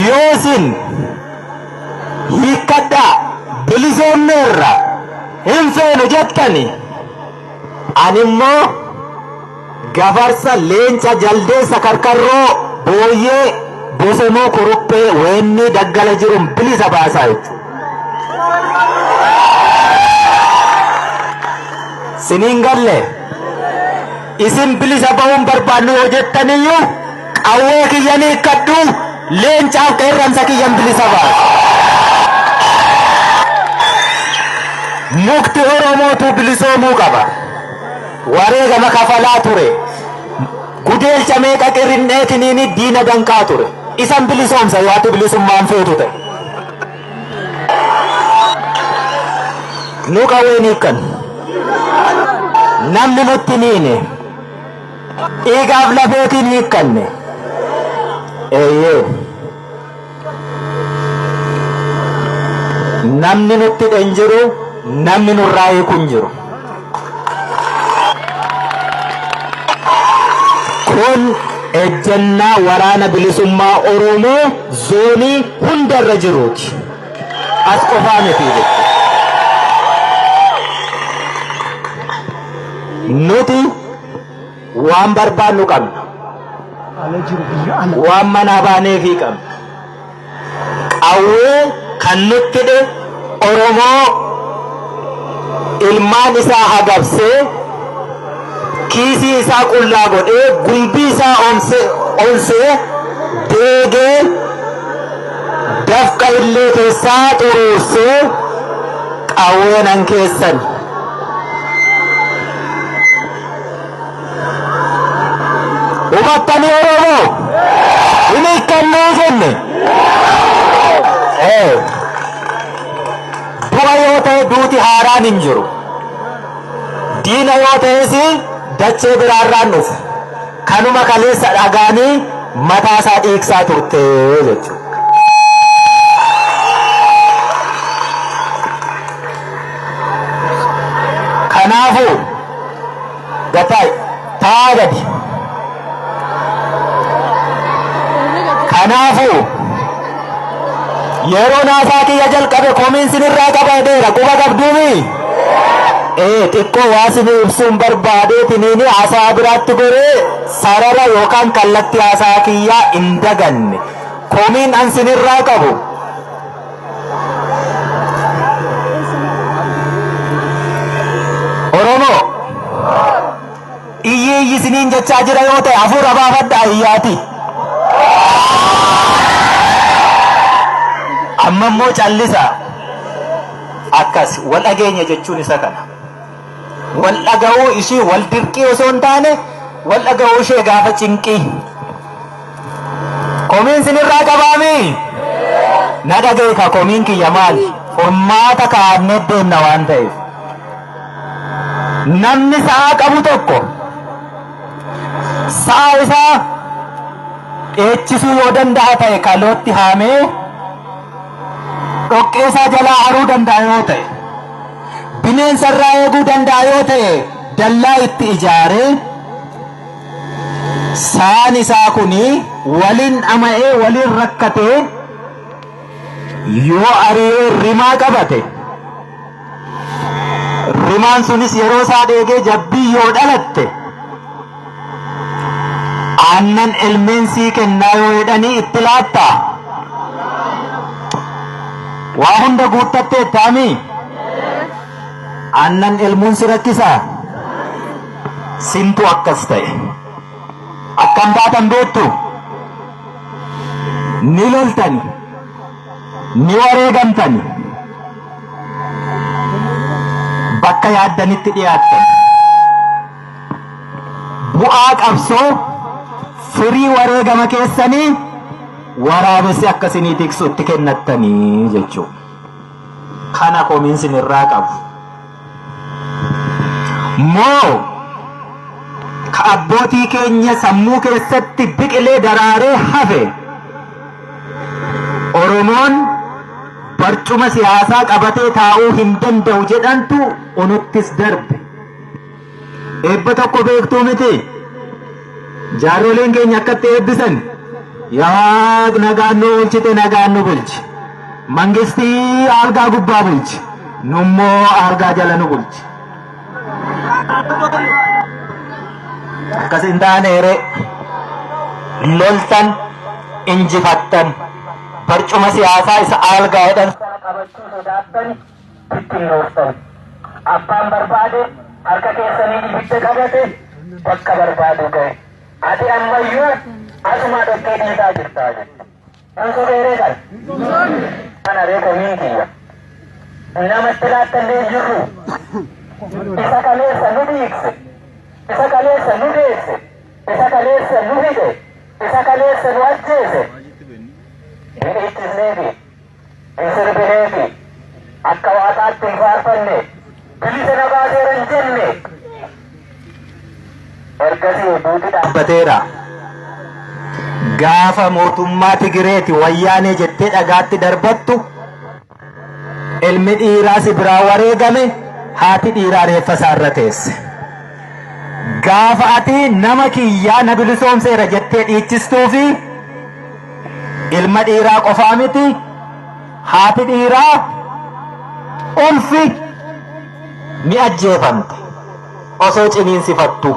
Yoosin hiikkadha bilisoomneerra hin feenu jettani ani immoo gafarsa leenca jaldeessa karkarroo booyyee bosonuu kuruphee weenni daggala jiruun bilisa baasaa jechuudha. Siniin galle isin bilisa ba'uun barbaannu yoo jettaniyyuu qawwee kiyyan hiikkadhu leencaaf qeerransa kiyyan bilisa baasa. Mukti Oromootu bilisoomuu qaba. Wareegama kafalaa ture. Gudeelcha meeqa qirrinneetiniini diina danqaa ture. Isan bilisoomsa yaatu bilisummaan feetu ta'e. Nu qawween hiikkan. Namni nutti niine. Dhiigaaf lafeetiin hiikkanne. Eeyyee. Namni nutti dhenjiru namni nurraa hiikun jiru. Kun ejjennaa waraana bilisummaa Oromoo zoonii hundarra jiruuti. As qofaa miti jechuudha. Nuti waan barbaannu qabna. Waan manaa baaneefii qabna. Qawwee kan nutti dhe Oromoo ilmaan isaa hagabsee kiisii isaa qullaa godhee gulbii isaa onsee deegee dafqa illee keessaa xuruursee qawweenan keessan hubattanii Oromoo hin hiikkannuu jenne du'a yoo ta'e duuti haaraan hin jiru. Diina yoo ta'es dachee biraarraan dhufu. Kanuma kaleessa dhagaanii mataa isaa dhiigsaa turte jechuudha. Kanaafuu gataa taa gadi. Kanaafuu yeroo naasaa kiyya jalqabe komiin sinirraa qabadeera quba qabduumi. Xiqqoo waa sin ibsuun barbaadeetiniini haasaa biraatti goree sarara yookaan kallatti haasaa kiyyaa hin daganne. Komiin an sinirraa qabu Oromoo iyyi siniin jechaa jira yoo ta'e hafuura baafadhaa iyyaati. Amma immoo callisa akkas wal dhageenya jechuun isa kana. Wal dhaga'uu ishii wal dirqii osoo hin taane wal dhaga'uu ishee gaafa cinqii. Komiin sinirraa qabaami. Na dhaga'e ka komiin kiyya maali? Furmaata kaa'annee deemna waan ta'eef. Namni sa'a qabu tokko sa'a isaa dheechisuu yoo danda'a ta'e kalootti haamee dhoqqee isaa jalaa haruu danda'a yoo ta'e bineensa irraa eeguu danda'a yoo ta'e dallaa itti ijaaree saan isaa kuni waliin dhama'ee waliin rakkatee yoo ari'ee rimaa qabate rimaan sunis yeroo isaa dheegee jabbii yoo dhalatte aannan ilmeensii kennaa yoo jedhanii itti laattaa. Waa hunda guuttattee taami aannan ilmuun si rakkisaa sintu akkas ta'e akkam taatan beektu ni loltani ni wareegamtani bakka yaaddanitti dhiyaattan bu'aa qabsoo firii wareegama keessanii waraabessi akkasinii tiksu itti kennattanii jechuudha. Kana komiin sinirraa qabu. Moo ka abbootii keenya sammuu keessatti biqilee daraaree hafe Oromoon barcuma siyaasaa qabatee taa'uu hin danda'u jedhantu unuttis darbe. Eebba tokko beektuu miti. Jaarroleen keenya akkatti eebbisan yaa nagaan nu bulchite nagaan nu bulchi. Mangistii algaa gubbaa bulchi. Nummoo algaa jala nu bulchi. Akkas hin taaneere loltan injifattan barcuma siyaasaa isa algaa jedhan qabachuu sodaattan ittiin rooftan. Abbaan barbaade harka keessanii ibidda qabate bakka barbaadu ga'e. Ati ammayyuu asuma dhoqqee dhiisaa jirtaa jette. Kan sobeeree kan? Kana reefa miin kiyya. Namatti laattallee jirru. Isa kaleessa nu dhiigse. Isa kaleessa nu deesse. Isa kaleessa nu hidhe. Isa kaleessa nu ajjeese. Hin ittisneefi. Hin sirbineefi. Akka waaqaatti hin faarfanne. Bilisa na baaseera hin jenne. Ergasii duuti dhaabbateera. Gaafa mootummaa Tigireeti wayyaanee jettee dhagaatti darbattu ilmi dhiiraa si biraa wareegame haati dhiiraa reeffa isaarra teesse. Gaafa ati nama kiyyaa na bilisoomseera jettee dhiichistuu fi ilma dhiiraa qofaa miti haati dhiiraa ulfi ni ajjeefamte osoo ciniinsifattu.